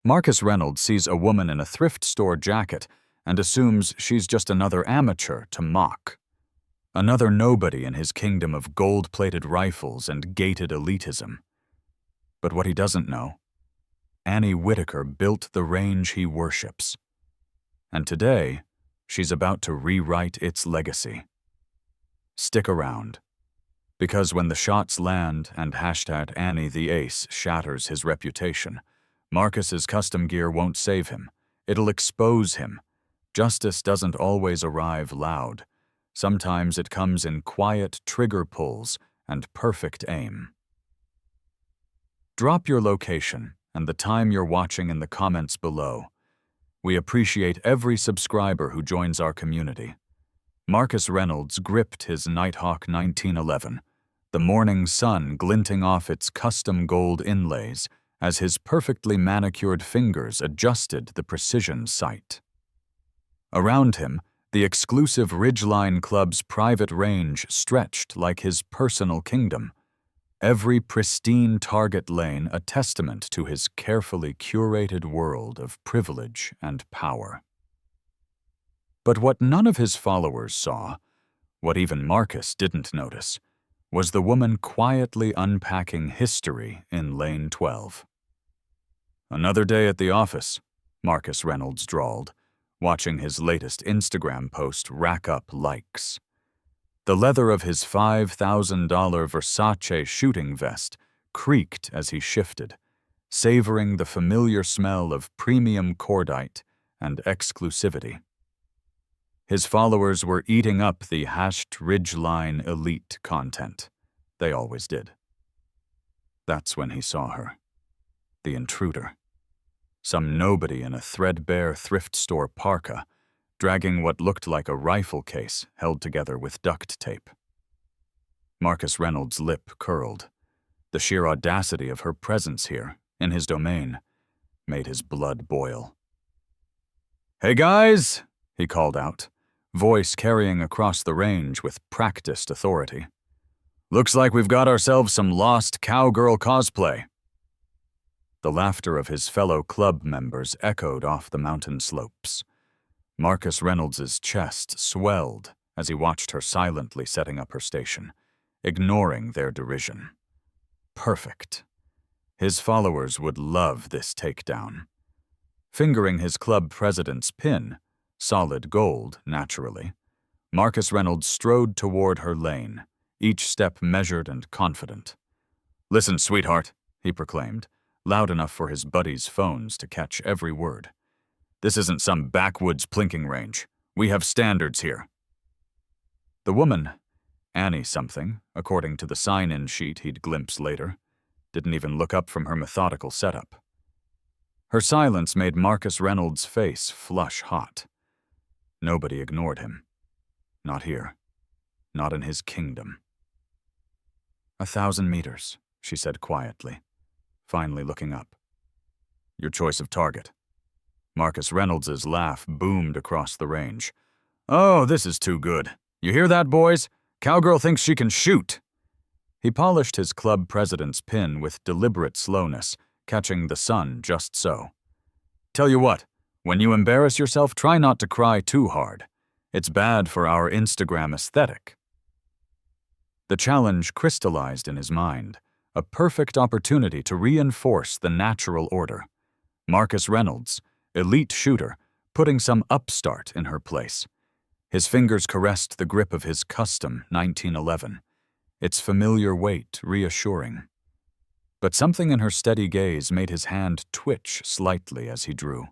Marcus Reynolds sees a woman in a thrift store jacket and assumes she's just another amateur to mock. Another nobody in his kingdom of gold-plated rifles and gated elitism. But what he doesn't know, Annie Whitaker built the range he worships. And today, she's about to rewrite its legacy. Stick around, because when the shots land and #Annie the Ace shatters his reputation, Marcus's custom gear won't save him. It'll expose him. Justice doesn't always arrive loud. Sometimes it comes in quiet trigger pulls and perfect aim. Drop your location and the time you're watching in the comments below. We appreciate every subscriber who joins our community. Marcus Reynolds gripped his Nighthawk 1911, the morning sun glinting off its custom gold inlays as his perfectly manicured fingers adjusted the precision sight. Around him, the exclusive Ridgeline Club's private range stretched like his personal kingdom, every pristine target lane a testament to his carefully curated world of privilege and power. But what none of his followers saw, what even Marcus didn't notice, was the woman quietly unpacking history in Lane 12. "Another day at the office," Marcus Reynolds drawled, watching his latest Instagram post rack up likes. The leather of his $5,000 Versace shooting vest creaked as he shifted, savoring the familiar smell of premium cordite and exclusivity. His followers were eating up the #Ridgeline elite content. They always did. That's when he saw her. The intruder. Some nobody in a threadbare thrift store parka, dragging what looked like a rifle case held together with duct tape. Marcus Reynolds' lip curled. The sheer audacity of her presence here, in his domain, made his blood boil. "Hey guys," he called out, voice carrying across the range with practiced authority. "Looks like we've got ourselves some lost cowgirl cosplay." The laughter of his fellow club members echoed off the mountain slopes. Marcus Reynolds' chest swelled as he watched her silently setting up her station, ignoring their derision. Perfect. His followers would love this takedown. Fingering his club president's pin, solid gold, naturally, Marcus Reynolds strode toward her lane, each step measured and confident. "Listen, sweetheart," he proclaimed, loud enough for his buddies' phones to catch every word. "This isn't some backwoods plinking range. We have standards here." The woman, Annie something, according to the sign-in sheet he'd glimpsed later, didn't even look up from her methodical setup. Her silence made Marcus Reynolds' face flush hot. Nobody ignored him. Not here. Not in his kingdom. 1,000 meters, she said quietly, finally looking up. "Your choice of target." Marcus Reynolds' laugh boomed across the range. "Oh, this is too good. You hear that, boys? Cowgirl thinks she can shoot." He polished his club president's pin with deliberate slowness, catching the sun just so. "Tell you what, when you embarrass yourself, try not to cry too hard. It's bad for our Instagram aesthetic." The challenge crystallized in his mind, a perfect opportunity to reinforce the natural order. Marcus Reynolds, elite shooter, putting some upstart in her place. His fingers caressed the grip of his custom 1911, its familiar weight reassuring. But something in her steady gaze made his hand twitch slightly as he drew.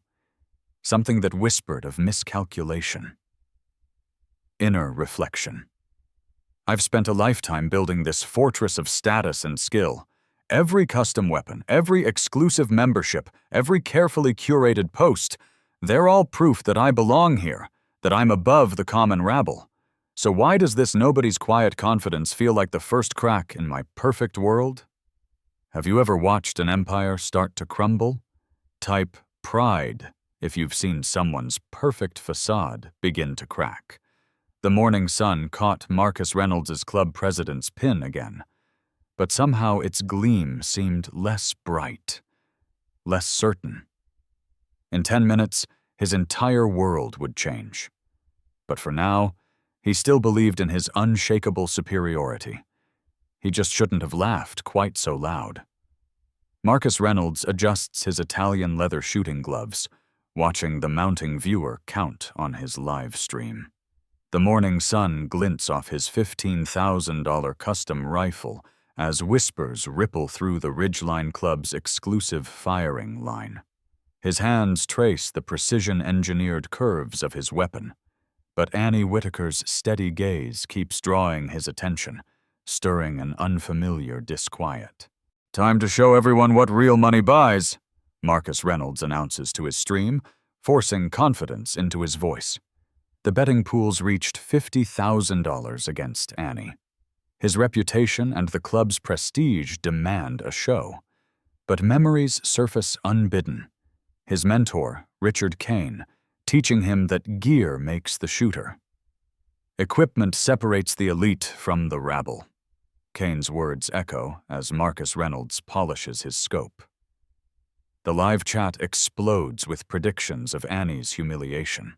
Something that whispered of miscalculation. Inner reflection. "I've spent a lifetime building this fortress of status and skill. Every custom weapon, every exclusive membership, every carefully curated post, they're all proof that I belong here, that I'm above the common rabble. So why does this nobody's quiet confidence feel like the first crack in my perfect world?" Have you ever watched an empire start to crumble? Type pride if you've seen someone's perfect facade begin to crack. The morning sun caught Marcus Reynolds' club president's pin again, but somehow its gleam seemed less bright, less certain. In 10 minutes, his entire world would change. But for now, he still believed in his unshakable superiority. He just shouldn't have laughed quite so loud. Marcus Reynolds adjusts his Italian leather shooting gloves, watching the mounting viewer count on his live stream. The morning sun glints off his $15,000 custom rifle as whispers ripple through the Ridgeline Club's exclusive firing line. His hands trace the precision-engineered curves of his weapon, but Annie Whitaker's steady gaze keeps drawing his attention, stirring an unfamiliar disquiet. "Time to show everyone what real money buys," Marcus Reynolds announces to his stream, forcing confidence into his voice. The betting pools reached $50,000 against Annie. His reputation and the club's prestige demand a show. But memories surface unbidden. His mentor, Richard Kane, teaching him that gear makes the shooter. Equipment separates the elite from the rabble. Kane's words echo as Marcus Reynolds polishes his scope. The live chat explodes with predictions of Annie's humiliation.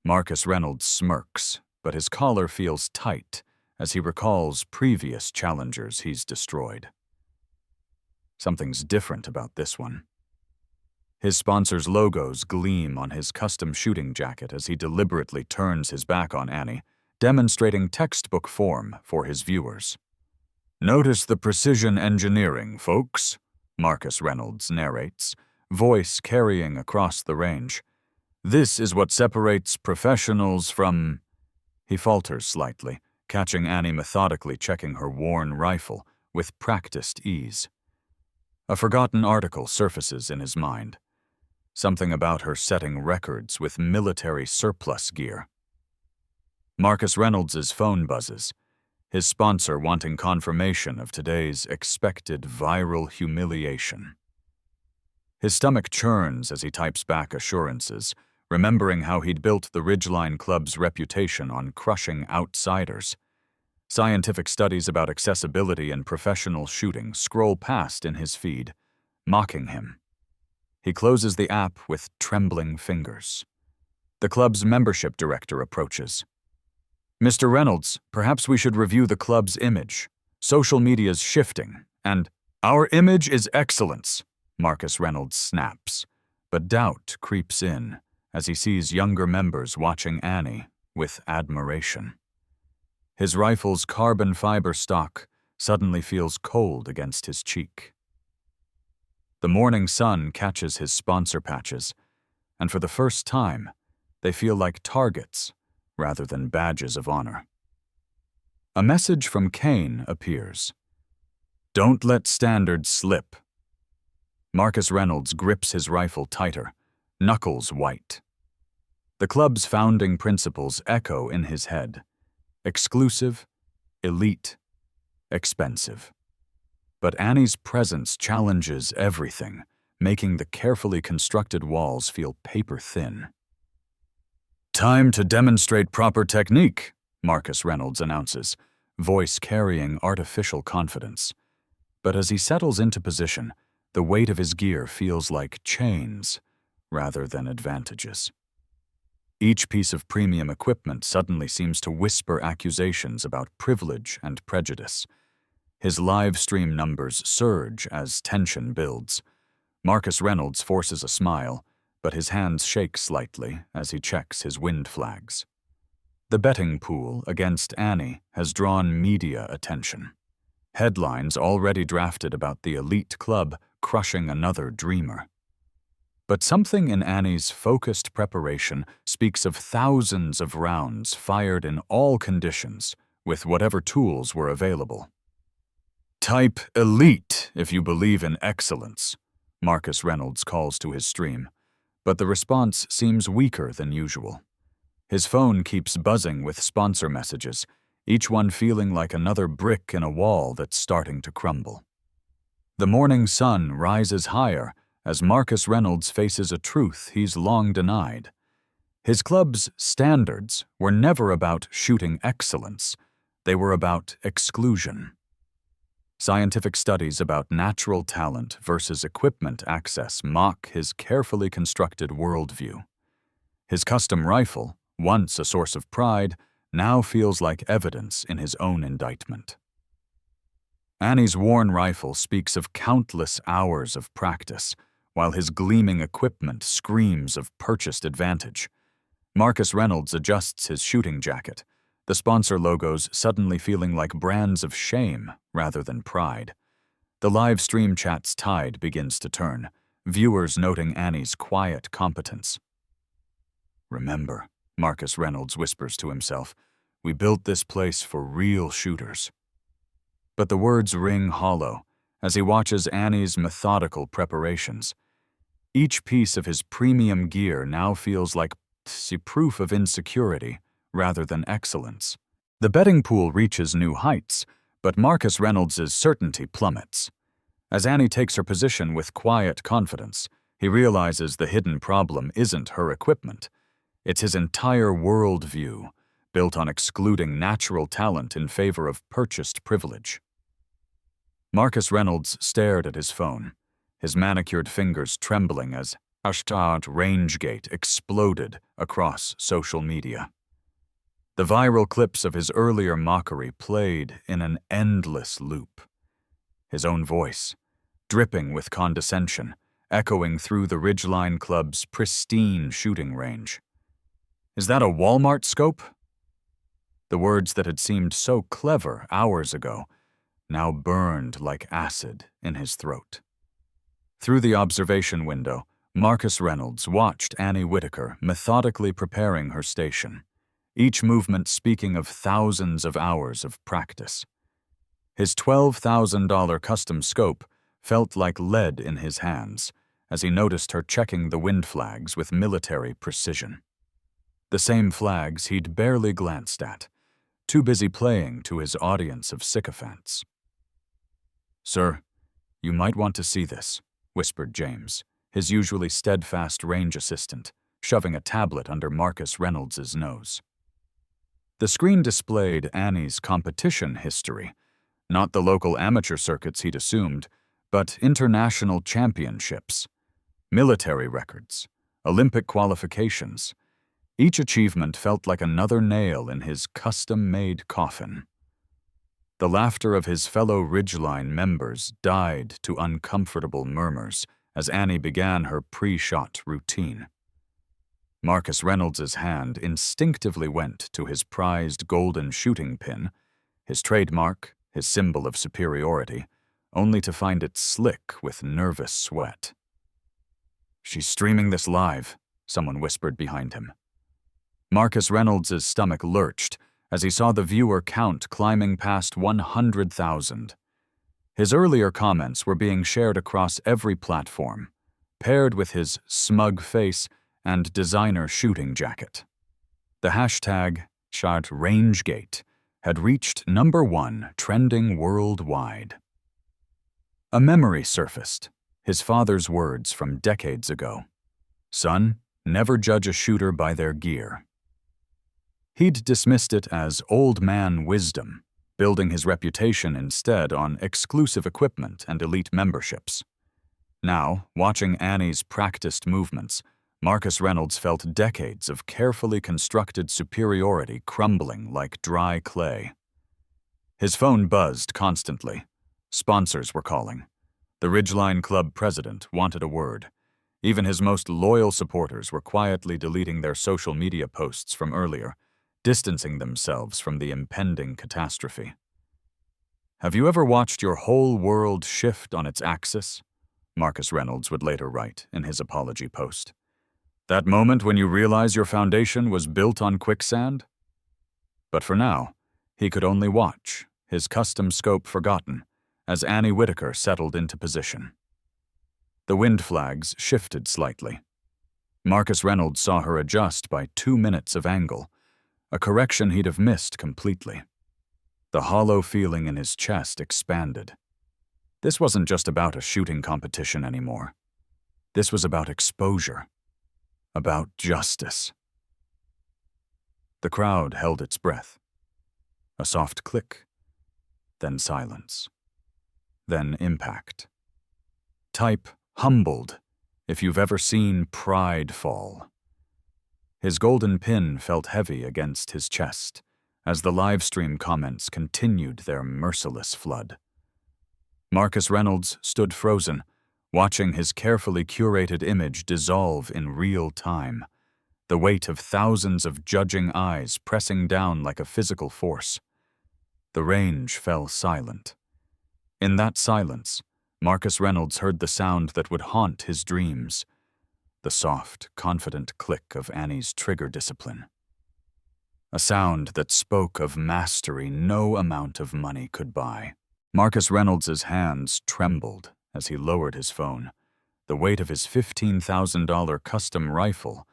Marcus Reynolds smirks, but his collar feels tight as he recalls previous challengers he's destroyed. Something's different about this one. His sponsor's logos gleam on his custom shooting jacket as he deliberately turns his back on Annie, demonstrating textbook form for his viewers. "Notice the precision engineering, folks," Marcus Reynolds narrates, voice carrying across the range. "This is what separates professionals from—" He falters slightly, catching Annie methodically checking her worn rifle with practiced ease. A forgotten article surfaces in his mind. Something about her setting records with military surplus gear. Marcus Reynolds' phone buzzes, his sponsor wanting confirmation of today's expected viral humiliation. His stomach churns as he types back assurances, remembering how he'd built the Ridgeline Club's reputation on crushing outsiders. Scientific studies about accessibility in professional shooting scroll past in his feed, mocking him. He closes the app with trembling fingers. The club's membership director approaches. "Mr. Reynolds, perhaps we should review the club's image. Social media's shifting, and—" "Our image is excellence," Marcus Reynolds snaps, but doubt creeps in as he sees younger members watching Annie with admiration. His rifle's carbon fiber stock suddenly feels cold against his cheek. The morning sun catches his sponsor patches, and for the first time, they feel like targets rather than badges of honor. A message from Kane appears. "Don't let standards slip." Marcus Reynolds grips his rifle tighter, knuckles white. The club's founding principles echo in his head. Exclusive, elite, expensive. But Annie's presence challenges everything, making the carefully constructed walls feel paper-thin. "Time to demonstrate proper technique," Marcus Reynolds announces, voice carrying artificial confidence. But as he settles into position, the weight of his gear feels like chains rather than advantages. Each piece of premium equipment suddenly seems to whisper accusations about privilege and prejudice. His live stream numbers surge as tension builds. Marcus Reynolds forces a smile, but his hands shake slightly as he checks his wind flags. The betting pool against Annie has drawn media attention. Headlines already drafted about the elite club crushing another dreamer. But something in Annie's focused preparation speaks of thousands of rounds fired in all conditions with whatever tools were available. "Type elite if you believe in excellence," Marcus Reynolds calls to his stream, but the response seems weaker than usual. His phone keeps buzzing with sponsor messages, each one feeling like another brick in a wall that's starting to crumble. The morning sun rises higher as Marcus Reynolds faces a truth he's long denied. His club's standards were never about shooting excellence, they were about exclusion. Scientific studies about natural talent versus equipment access mock his carefully constructed worldview. His custom rifle, once a source of pride, now feels like evidence in his own indictment. Annie's worn rifle speaks of countless hours of practice, while his gleaming equipment screams of purchased advantage. Marcus Reynolds adjusts his shooting jacket, the sponsor logos suddenly feeling like brands of shame rather than pride. The live stream chat's tide begins to turn, viewers noting Annie's quiet competence. "Remember," Marcus Reynolds whispers to himself, "we built this place for real shooters." But the words ring hollow as he watches Annie's methodical preparations. Each piece of his premium gear now feels like proof of insecurity rather than excellence. The betting pool reaches new heights, but Marcus Reynolds' certainty plummets. As Annie takes her position with quiet confidence, he realizes the hidden problem isn't her equipment. It's his entire worldview, built on excluding natural talent in favor of purchased privilege. Marcus Reynolds stared at his phone, his manicured fingers trembling as #Rangegate exploded across social media. The viral clips of his earlier mockery played in an endless loop. His own voice, dripping with condescension, echoing through the Ridgeline Club's pristine shooting range. "Is that a Walmart scope?" The words that had seemed so clever hours ago now burned like acid in his throat. Through the observation window, Marcus Reynolds watched Annie Whitaker methodically preparing her station, each movement speaking of thousands of hours of practice. His $12,000 custom scope felt like lead in his hands as he noticed her checking the wind flags with military precision. The same flags he'd barely glanced at, too busy playing to his audience of sycophants. "Sir, you might want to see this," whispered James, his usually steadfast range assistant, shoving a tablet under Marcus Reynolds' nose. The screen displayed Annie's competition history, not the local amateur circuits he'd assumed, but international championships, military records, Olympic qualifications. Each achievement felt like another nail in his custom-made coffin. The laughter of his fellow Ridgeline members died to uncomfortable murmurs as Annie began her pre-shot routine. Marcus Reynolds' hand instinctively went to his prized golden shooting pin, his trademark, his symbol of superiority, only to find it slick with nervous sweat. "She's streaming this live," someone whispered behind him. Marcus Reynolds' stomach lurched as he saw the viewer count climbing past 100,000. His earlier comments were being shared across every platform, paired with his smug face and designer shooting jacket. The hashtag #Rangegate had reached #1 trending worldwide. A memory surfaced, his father's words from decades ago. "Son, never judge a shooter by their gear." He'd dismissed it as old man wisdom, building his reputation instead on exclusive equipment and elite memberships. Now, watching Annie's practiced movements, Marcus Reynolds felt decades of carefully constructed superiority crumbling like dry clay. His phone buzzed constantly. Sponsors were calling. The Ridgeline Club president wanted a word. Even his most loyal supporters were quietly deleting their social media posts from earlier, distancing themselves from the impending catastrophe. "Have you ever watched your whole world shift on its axis?" Marcus Reynolds would later write in his apology post. "That moment when you realize your foundation was built on quicksand?" But for now, he could only watch, his custom scope forgotten, as Annie Whitaker settled into position. The wind flags shifted slightly. Marcus Reynolds saw her adjust by 2 minutes of angle, a correction he'd have missed completely. The hollow feeling in his chest expanded. This wasn't just about a shooting competition anymore. This was about exposure, about justice. The crowd held its breath. A soft click, then silence. then impact. Type humbled if you've ever seen pride fall. His golden pin felt heavy against his chest as the livestream comments continued their merciless flood. Marcus Reynolds stood frozen, watching his carefully curated image dissolve in real time, the weight of thousands of judging eyes pressing down like a physical force. The range fell silent. In that silence, Marcus Reynolds heard the sound that would haunt his dreams, the soft, confident click of Annie's trigger discipline. A sound that spoke of mastery no amount of money could buy. Marcus Reynolds' hands trembled as he lowered his phone, the weight of his $15,000 custom rifle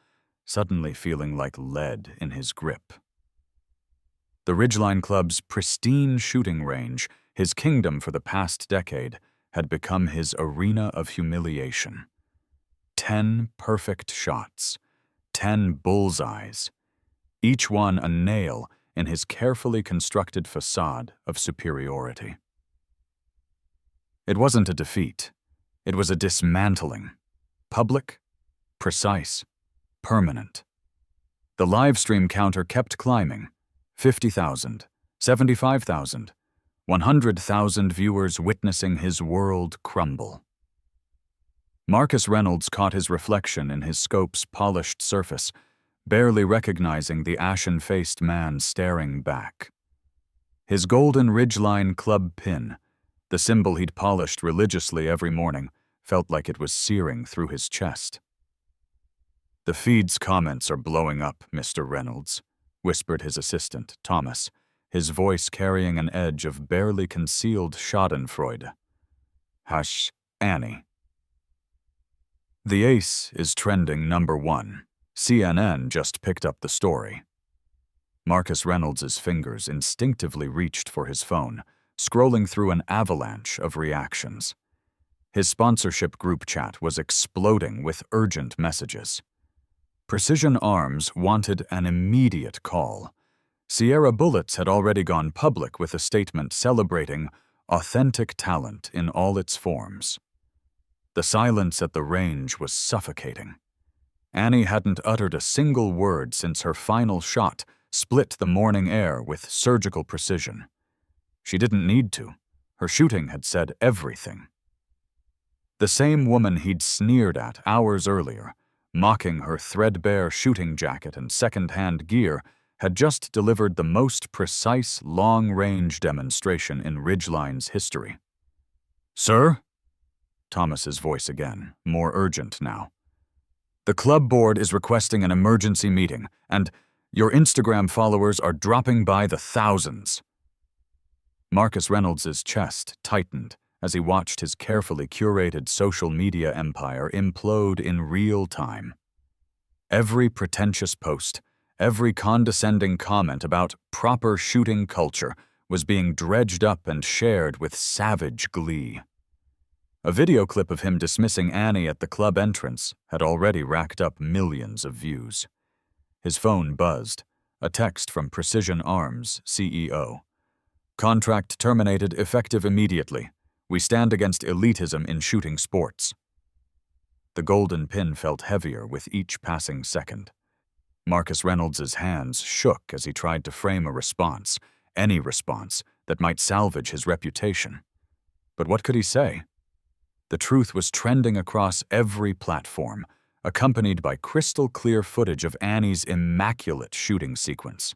suddenly feeling like lead in his grip. The Ridgeline Club's pristine shooting range, his kingdom for the past decade, had become his arena of humiliation. 10 perfect shots, 10 bullseyes, each one a nail in his carefully constructed facade of superiority. It wasn't a defeat. It was a dismantling. Public, precise, permanent. The live stream counter kept climbing. 50,000, 75,000, 100,000 viewers witnessing his world crumble. Marcus Reynolds caught his reflection in his scope's polished surface, barely recognizing the ashen-faced man staring back. His golden Ridgeline Club pin, the symbol he'd polished religiously every morning, felt like it was searing through his chest. "The feed's comments are blowing up, Mr. Reynolds," whispered his assistant, Thomas, his voice carrying an edge of barely concealed schadenfreude. "Hush, Annie." "The ace is trending #1. CNN just picked up the story." Marcus Reynolds' fingers instinctively reached for his phone, scrolling through an avalanche of reactions. His sponsorship group chat was exploding with urgent messages. Precision Arms wanted an immediate call. Sierra Bullets had already gone public with a statement celebrating authentic talent in all its forms. The silence at the range was suffocating. Annie hadn't uttered a single word since her final shot split the morning air with surgical precision. She didn't need to. Her shooting had said everything. The same woman he'd sneered at hours earlier, mocking her threadbare shooting jacket and second-hand gear, had just delivered the most precise long-range demonstration in Ridgeline's history. "Sir?" Thomas's voice again, more urgent now. "The club board is requesting an emergency meeting, and your Instagram followers are dropping by the thousands." Marcus Reynolds' chest tightened as he watched his carefully curated social media empire implode in real time. Every pretentious post, every condescending comment about proper shooting culture was being dredged up and shared with savage glee. A video clip of him dismissing Annie at the club entrance had already racked up millions of views. His phone buzzed, a text from Precision Arms CEO. "Contract terminated effective immediately. We stand against elitism in shooting sports." The golden pin felt heavier with each passing second. Marcus Reynolds' hands shook as he tried to frame a response, any response, that might salvage his reputation. But what could he say? The truth was trending across every platform, accompanied by crystal-clear footage of Annie's immaculate shooting sequence.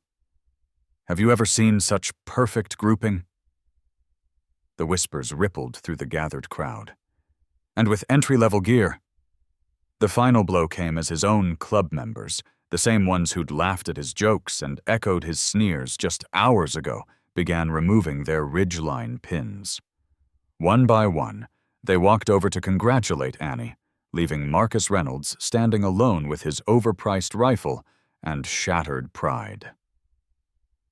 "Have you ever seen such perfect grouping?" The whispers rippled through the gathered crowd. "And with entry-level gear." The final blow came as his own club members, the same ones who'd laughed at his jokes and echoed his sneers just hours ago, began removing their Ridgeline pins. One by one, they walked over to congratulate Annie, leaving Marcus Reynolds standing alone with his overpriced rifle and shattered pride.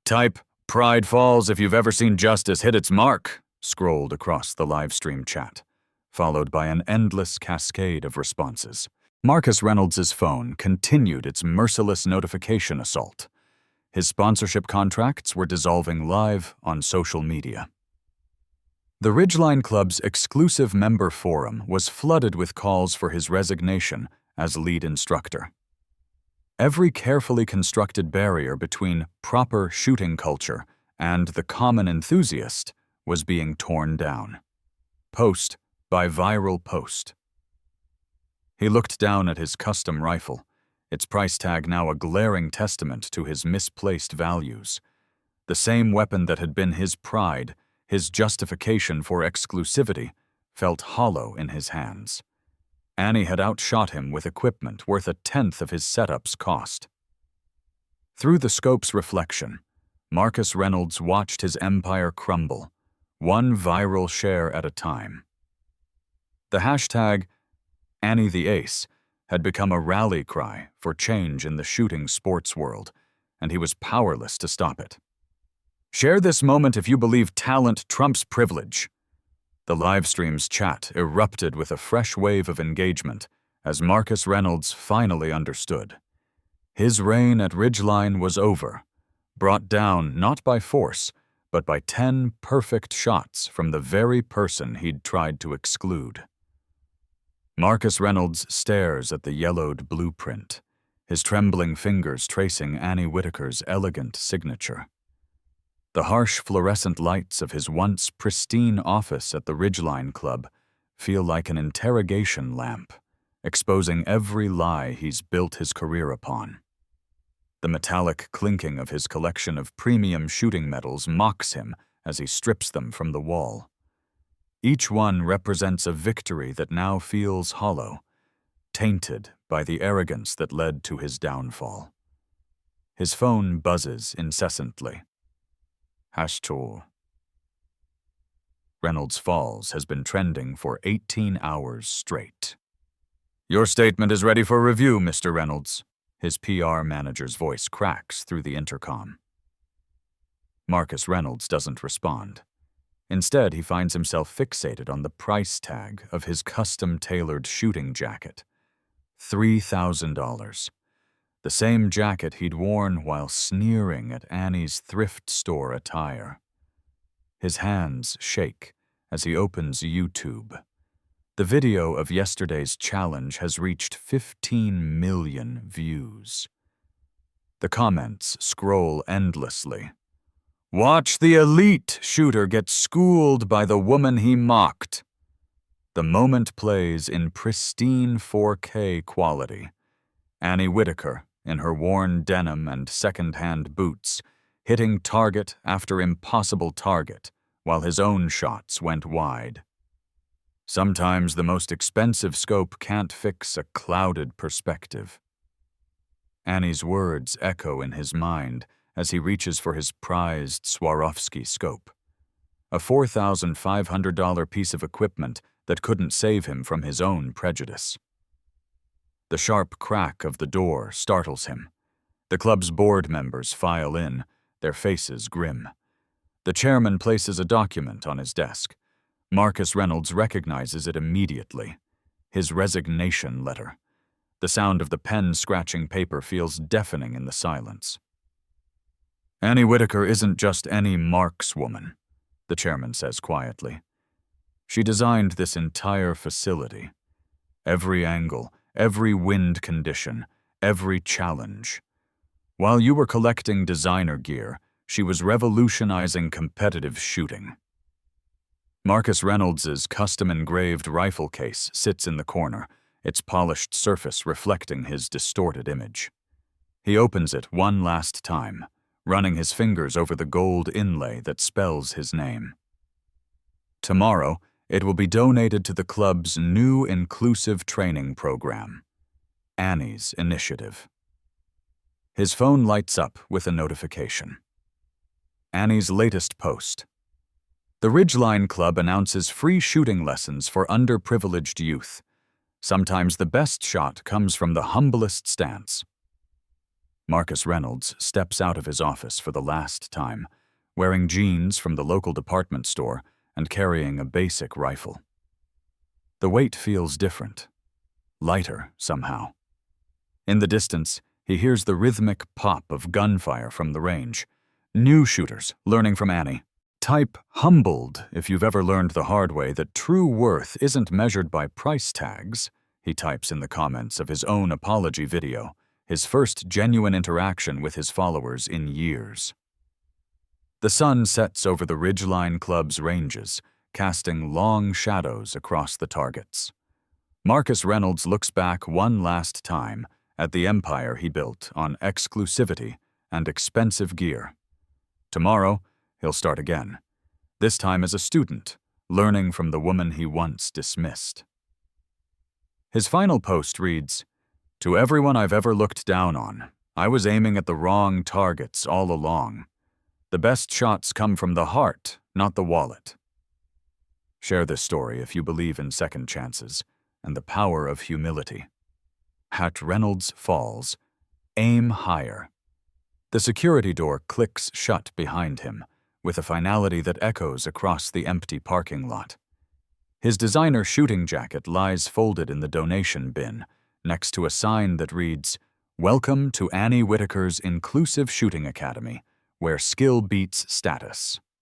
"Type, pride falls if you've ever seen justice hit its mark," scrolled across the livestream chat, followed by an endless cascade of responses. Marcus Reynolds' phone continued its merciless notification assault. His sponsorship contracts were dissolving live on social media. The Ridgeline Club's exclusive member forum was flooded with calls for his resignation as lead instructor. Every carefully constructed barrier between proper shooting culture and the common enthusiast was being torn down, post by viral post. He looked down at his custom rifle, its price tag now a glaring testament to his misplaced values. The same weapon that had been his pride, his justification for exclusivity, felt hollow in his hands. Annie had outshot him with equipment worth 1/10 of his setup's cost. Through the scope's reflection, Marcus Reynolds watched his empire crumble, one viral share at a time. The hashtag Annie the Ace had become a rally cry for change in the shooting sports world, and he was powerless to stop it. Share this moment if you believe talent trumps privilege. The livestream's chat erupted with a fresh wave of engagement as Marcus Reynolds finally understood. His reign at Ridgeline was over, brought down not by force, but by 10 perfect shots from the very person he'd tried to exclude. Marcus Reynolds stares at the yellowed blueprint, his trembling fingers tracing Annie Whitaker's elegant signature. The harsh fluorescent lights of his once pristine office at the Ridgeline Club feel like an interrogation lamp, exposing every lie he's built his career upon. The metallic clinking of his collection of premium shooting medals mocks him as he strips them from the wall. Each one represents a victory that now feels hollow, tainted by the arrogance that led to his downfall. His phone buzzes incessantly. #. Reynolds Falls has been trending for 18 hours straight. Your statement is ready for review, Mr. Reynolds. His PR manager's voice cracks through the intercom. Marcus Reynolds doesn't respond. Instead, he finds himself fixated on the price tag of his custom-tailored shooting jacket. $3,000. The same jacket he'd worn while sneering at Annie's thrift store attire. His hands shake as he opens YouTube. The video of yesterday's challenge has reached 15 million views. The comments scroll endlessly. Watch the elite shooter get schooled by the woman he mocked. The moment plays in pristine 4K quality. Annie Whitaker, in her worn denim and second-hand boots, hitting target after impossible target, while his own shots went wide. Sometimes the most expensive scope can't fix a clouded perspective. Annie's words echo in his mind as he reaches for his prized Swarovski scope, a $4,500 piece of equipment that couldn't save him from his own prejudice. The sharp crack of the door startles him. The club's board members file in, their faces grim. The chairman places a document on his desk. Marcus Reynolds recognizes it immediately. His resignation letter. The sound of the pen scratching paper feels deafening in the silence. Annie Whitaker isn't just any Marks woman, the chairman says quietly. She designed this entire facility. Every angle, every wind condition, every challenge. While you were collecting designer gear, she was revolutionizing competitive shooting. Marcus Reynolds's custom-engraved rifle case sits in the corner, its polished surface reflecting his distorted image. He opens it one last time, running his fingers over the gold inlay that spells his name. Tomorrow, it will be donated to the club's new inclusive training program, Annie's Initiative. His phone lights up with a notification. Annie's latest post. The Ridgeline Club announces free shooting lessons for underprivileged youth. Sometimes the best shot comes from the humblest stance. Marcus Reynolds steps out of his office for the last time, wearing jeans from the local department store and carrying a basic rifle. The weight feels different, lighter somehow. In the distance, he hears the rhythmic pop of gunfire from the range. New shooters learning from Annie. Type humbled if you've ever learned the hard way that true worth isn't measured by price tags, he types in the comments of his own apology video, his first genuine interaction with his followers in years. The sun sets over the Ridgeline Club's ranges, casting long shadows across the targets. Marcus Reynolds looks back one last time at the empire he built on exclusivity and expensive gear. Tomorrow, he'll start again, this time as a student, learning from the woman he once dismissed. His final post reads, "To everyone I've ever looked down on, I was aiming at the wrong targets all along. The best shots come from the heart, not the wallet." Share this story if you believe in second chances and the power of humility. @Reynolds Falls. Aim higher. The security door clicks shut behind him, with a finality that echoes across the empty parking lot. His designer shooting jacket lies folded in the donation bin, next to a sign that reads, "Welcome to Annie Whitaker's Inclusive Shooting Academy, where skill beats status."